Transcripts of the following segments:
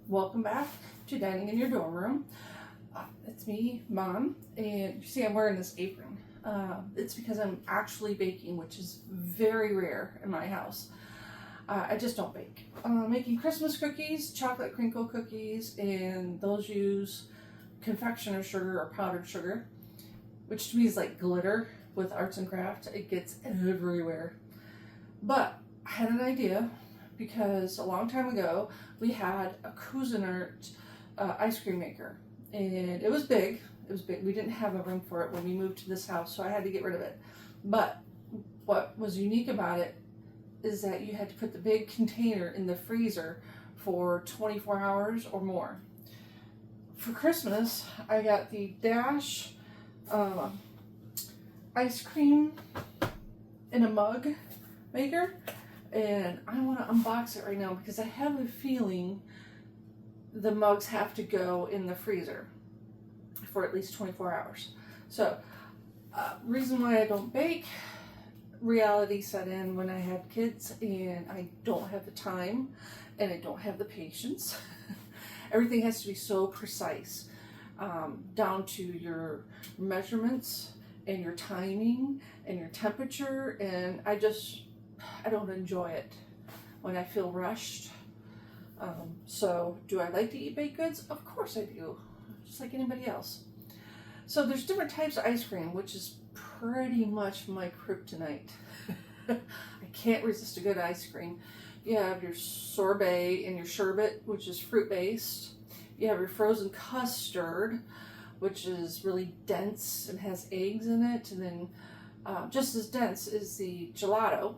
Welcome back to Dining in Your Dorm Room. It's me, Mom, and you see I'm wearing this apron. It's because I'm actually baking, which is very rare in my house. I just don't bake. Making Christmas cookies, chocolate crinkle cookies, and those use confectioner sugar or powdered sugar, which to me is like glitter with arts and crafts. It gets everywhere. But I had an idea because a long time ago we had a Cuisinart ice cream maker, and it was big. It was big. We didn't have a room for it when we moved to this house, so I had to get rid of it. But what was unique about it is that you had to put the big container in the freezer for 24 hours or more. For Christmas, I got the Dash ice cream in a mug maker, and I want to unbox it right now because I have a feeling the mugs have to go in the freezer for at least 24 hours. So, reason why I don't bake, reality set in when I had kids and I don't have the time and I don't have the patience. Everything has to be so precise, down to your measurements and your timing and your temperature, and I don't enjoy it when I feel rushed. So do I like to eat baked goods? Of course I do, just like anybody else. So there's different types of ice cream, which is pretty much my kryptonite. I can't resist a good ice cream. You have your sorbet and your sherbet, which is fruit-based. You have your frozen custard, which is really dense and has eggs in it. And then just as dense is the gelato.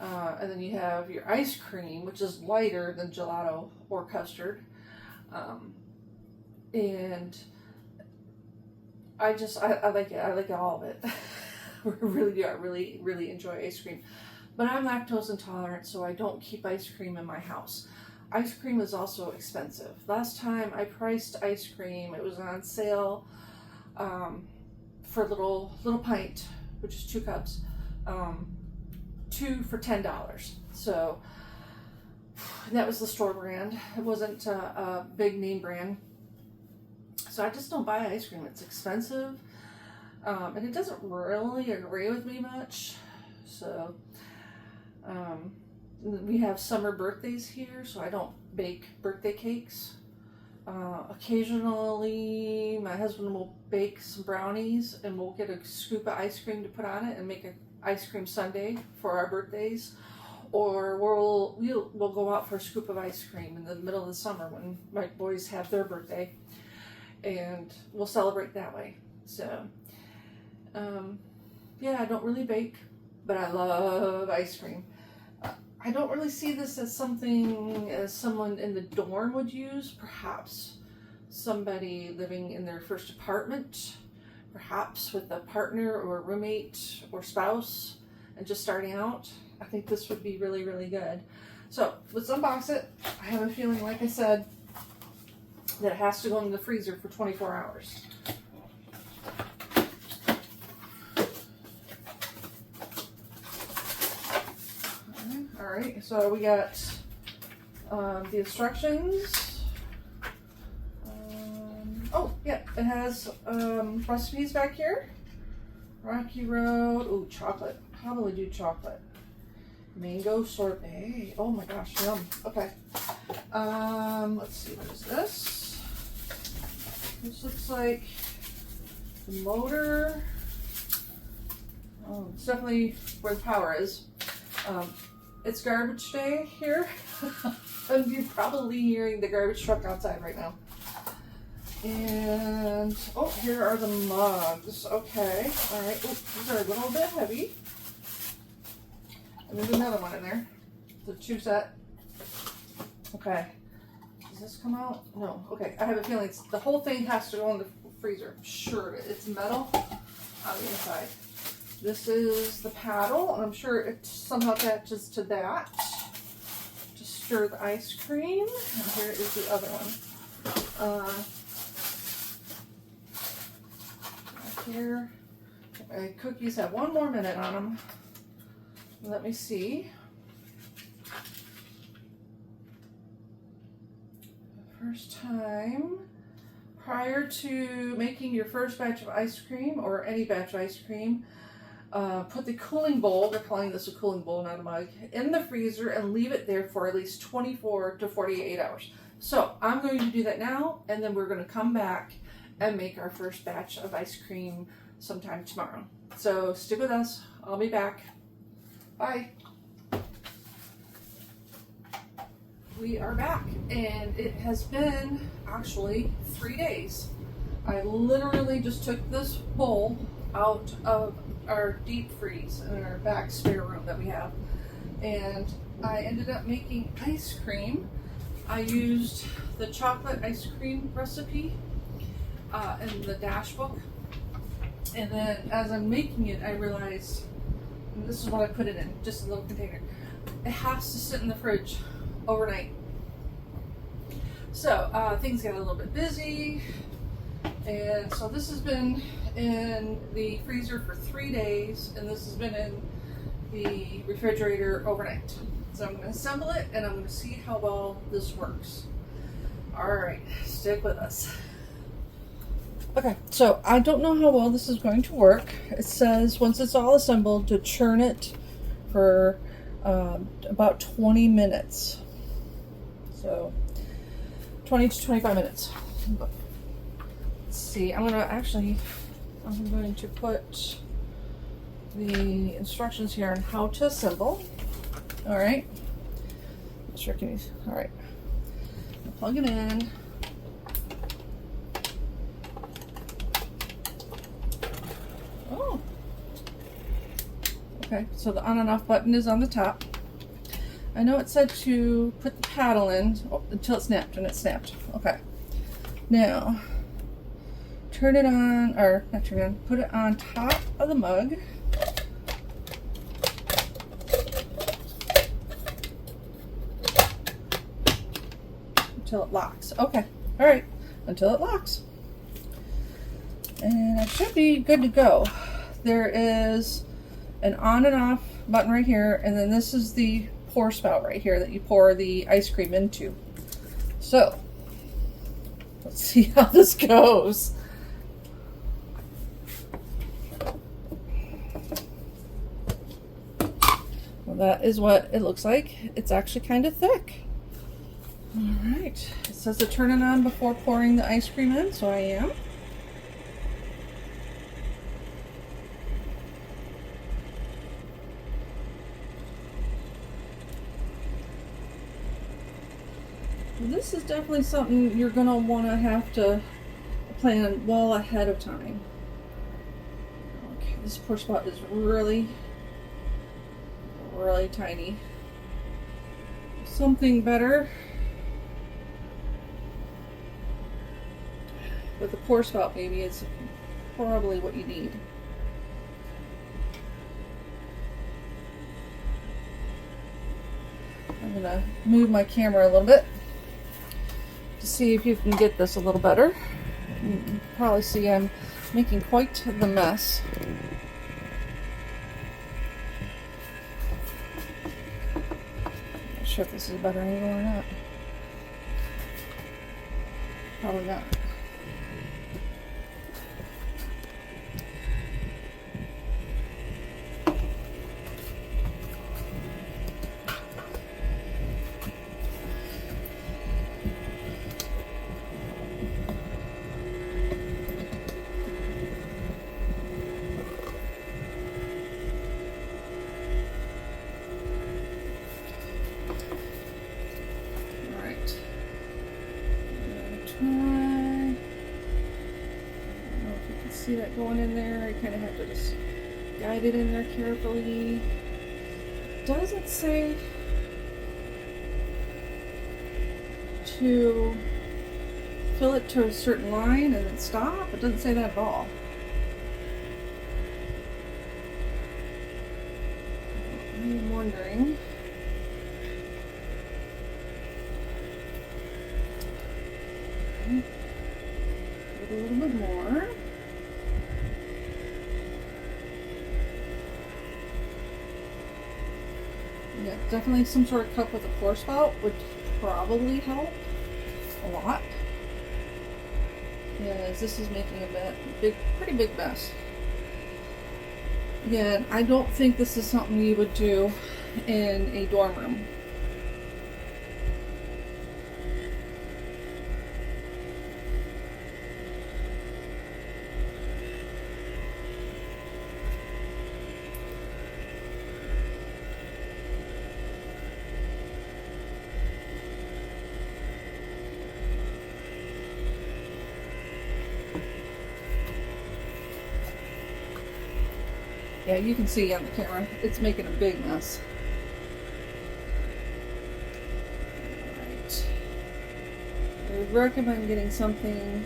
And then you have your ice cream, which is lighter than gelato or custard. And I like it. I like all of it. I really do. I really enjoy ice cream. But I'm lactose intolerant, so I don't keep ice cream in my house. Ice cream is also expensive. Last time I priced ice cream, it was on sale for a little pint, which is 2 cups. 2 for $10. So that was the store brand. It wasn't a big name brand. So I just don't buy ice cream. It's expensive, and it doesn't really agree with me much. So we have summer birthdays here, so I don't bake birthday cakes. Occasionally, my husband will bake some brownies, and we'll get a scoop of ice cream to put on it and make a ice cream sundae for our birthdays, or we'll go out for a scoop of ice cream in the middle of the summer when my boys have their birthday, and we'll celebrate that way. So yeah, I don't really bake, but I love ice cream. I don't really see this as something as someone in the dorm would use. Perhaps somebody living in their first apartment, perhaps with a partner or a roommate or spouse and just starting out. I think this would be really, really good. So let's unbox it. I have a feeling, like I said, that it has to go in the freezer for 24 hours. All right, so we got the instructions. Oh, yeah, it has recipes back here. Rocky Road. Ooh, chocolate. Probably do chocolate. Mango sorbet. Oh my gosh, yum. Okay. Let's see, what is this? This looks like the motor. Oh, it's definitely where the power is. It's garbage day here. And you're probably hearing the garbage truck outside right now. And, oh, here are the mugs. Okay, all right. Oh, these are a little bit heavy. And there's another one in there. The 2 set. Okay. Does this come out? No. Okay, I have a feeling the whole thing has to go in the freezer. I'm sure of it. It's metal on the inside. This is the paddle, and I'm sure it somehow attaches to that to stir the ice cream. And here is the other one. Here, my cookies have 1 more minute on them. Let me see. first time, prior to making your first batch of ice cream or any batch of ice cream, put the cooling bowl, they're calling this a cooling bowl, not a mug, in the freezer and leave it there for at least 24 to 48 hours. So I'm going to do that now, and then we're going to come back and make our first batch of ice cream sometime tomorrow. So stick with us. I'll be back. Bye. We are back, and it has been actually 3 days. I literally just took this bowl out of our deep freeze in our back spare room that we have, and I ended up making ice cream. I used the chocolate ice cream recipe in the dash book, and then as I'm making it, I realized, and this is what I put it in, just a little container, it has to sit in the fridge overnight. So things got a little bit busy, and so this has been in the freezer for 3 days, and this has been in the refrigerator overnight. So I'm going to assemble it, and I'm going to see how well this works. Alright, stick with us. Okay, so I don't know how well this is going to work. It says once it's all assembled to churn it for about 20 minutes. So 20 to 25 minutes. Let's see, I'm going to put the instructions here on how to assemble. Alright. Alright. Plug it in. Oh. Okay, so the on and off button is on the top. I know it said to put the paddle in until it snapped, and it snapped. Okay. Now, turn it on, or not turn it on, put it on top of the mug. Until it locks. Okay. Alright. Until it locks. And I should be good to go. There is an on and off button right here, and then this is the pour spout right here that you pour the ice cream into. So, let's see how this goes. Well, that is what it looks like. It's actually kind of thick. Alright, it says to turn it on before pouring the ice cream in, so I am. This is definitely something you're going to want to have to plan well ahead of time. Okay, this pour spout is really, really tiny. Something better with the pour spout, maybe, is probably what you need. I'm going to move my camera a little bit to see if you can get this a little better. You can probably see I'm making quite the mess. Not sure if this is a better angle or not. Probably not. See that going in there? I kind of have to just guide it in there carefully. Doesn't say to fill it to a certain line and then stop. It doesn't say that at all. I'm wondering. A little bit more. Yeah, definitely some sort of cup with a pour spout would probably help. a lot. Yes, this is making a pretty big mess. Again, I don't think this is something you would do in a dorm room. Yeah, you can see on the camera, it's making a big mess. Alright. I would recommend getting something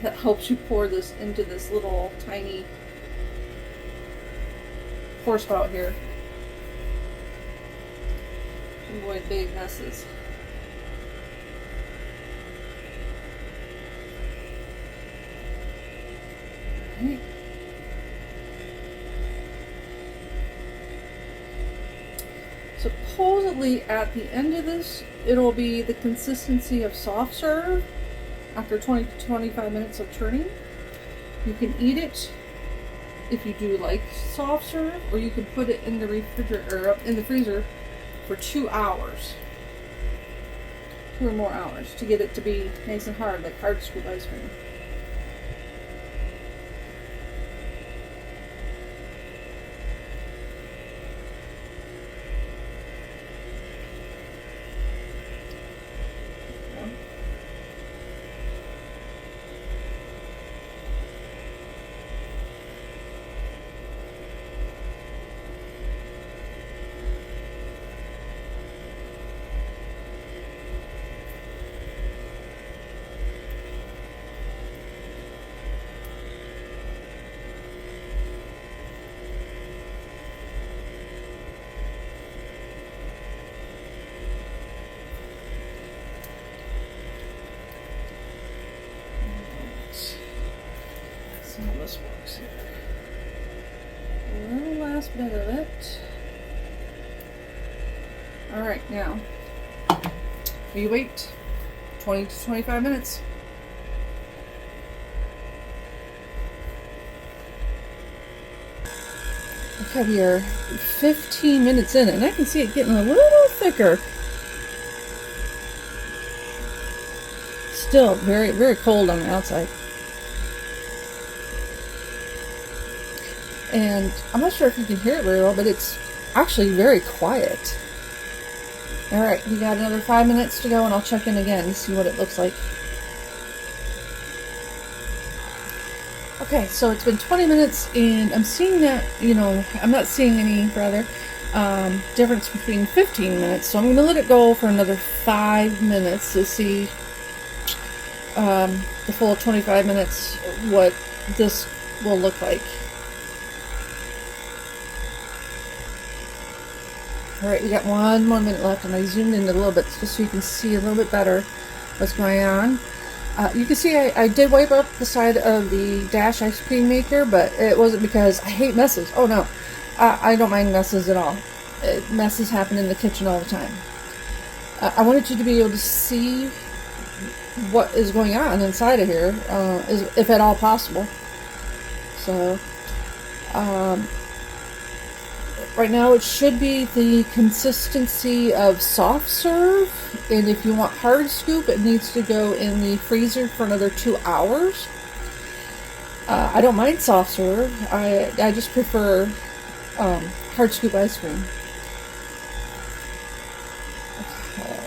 that helps you pour this into this little tiny pour spout here. To avoid big messes. Alright. Supposedly at the end of this, it'll be the consistency of soft serve after 20 to 25 minutes of churning. You can eat it if you do like soft serve, or you can put it in the refrigerator or in the freezer for 2 hours. 2 or more hours to get it to be nice and hard, like hard scoop ice cream. See how this works here. A little last bit of it. Alright, now we wait 20 to 25 minutes. Okay, we are 15 minutes in, and I can see it getting a little thicker. Still very, very cold on the outside. And I'm not sure if you can hear it very well, but it's actually very quiet. Alright, we got another 5 minutes to go, and I'll check in again and see what it looks like. Okay, so it's been 20 minutes, and I'm seeing that, I'm not seeing any, difference between 15 minutes. So I'm going to let it go for another 5 minutes to see the full 25 minutes, what this will look like. Alright, we got 1 more minute left, and I zoomed in a little bit just so you can see a little bit better what's going on. You can see I did wipe up the side of the Dash ice cream maker, but it wasn't because I hate messes. Oh no, I don't mind messes at all. Messes happen in the kitchen all the time. I wanted you to be able to see what is going on inside of here, if at all possible. So, right now it should be the consistency of soft serve, and if you want hard scoop, it needs to go in the freezer for another 2 hours. I don't mind soft serve. I just prefer hard scoop ice cream. Okay.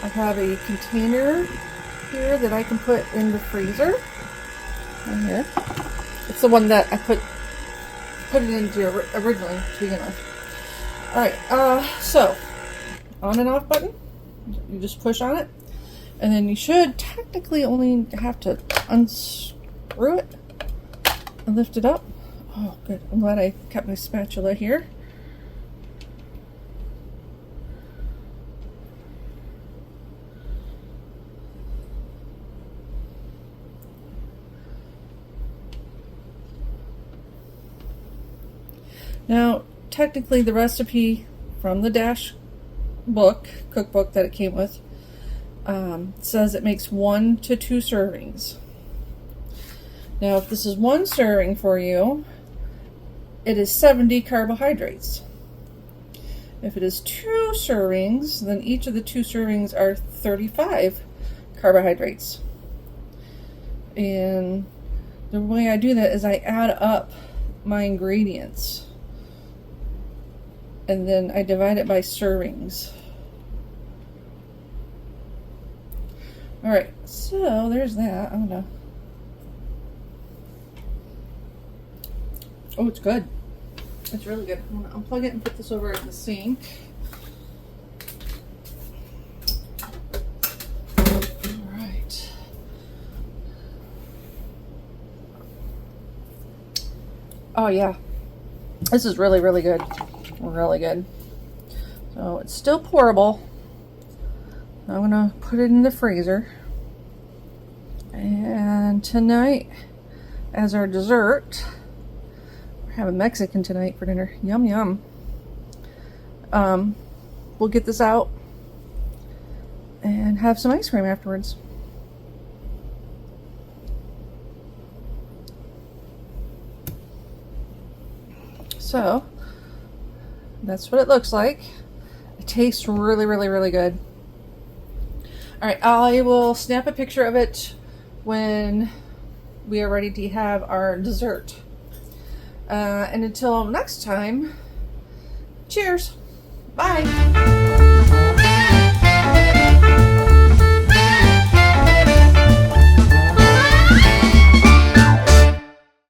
I have a container here that I can put in the freezer. Right here. It's the one that I put it into originally to begin with. Alright, so on and off button. You just push on it, and then you should technically only have to unscrew it and lift it up. Oh, good. I'm glad I kept my spatula here. Now, technically the recipe from the Dash cookbook that it came with, says it makes 1 to 2 servings. Now, if this is 1 serving for you, it is 70 carbohydrates. If it is 2 servings, then each of the 2 servings are 35 carbohydrates. And the way I do that is I add up my ingredients and then I divide it by servings. Alright, so there's that. I don't know. Oh, it's good. It's really good. I'm gonna unplug it and put this over in the sink. Alright. Oh yeah. This is really, really good. Really good. So it's still pourable. I'm gonna put it in the freezer. And tonight, as our dessert, we're having Mexican tonight for dinner. Yum yum. We'll get this out and have some ice cream afterwards. So that's what it looks like. It tastes really, really, really good. Alright, I will snap a picture of it when we are ready to have our dessert. And until next time, cheers. Bye.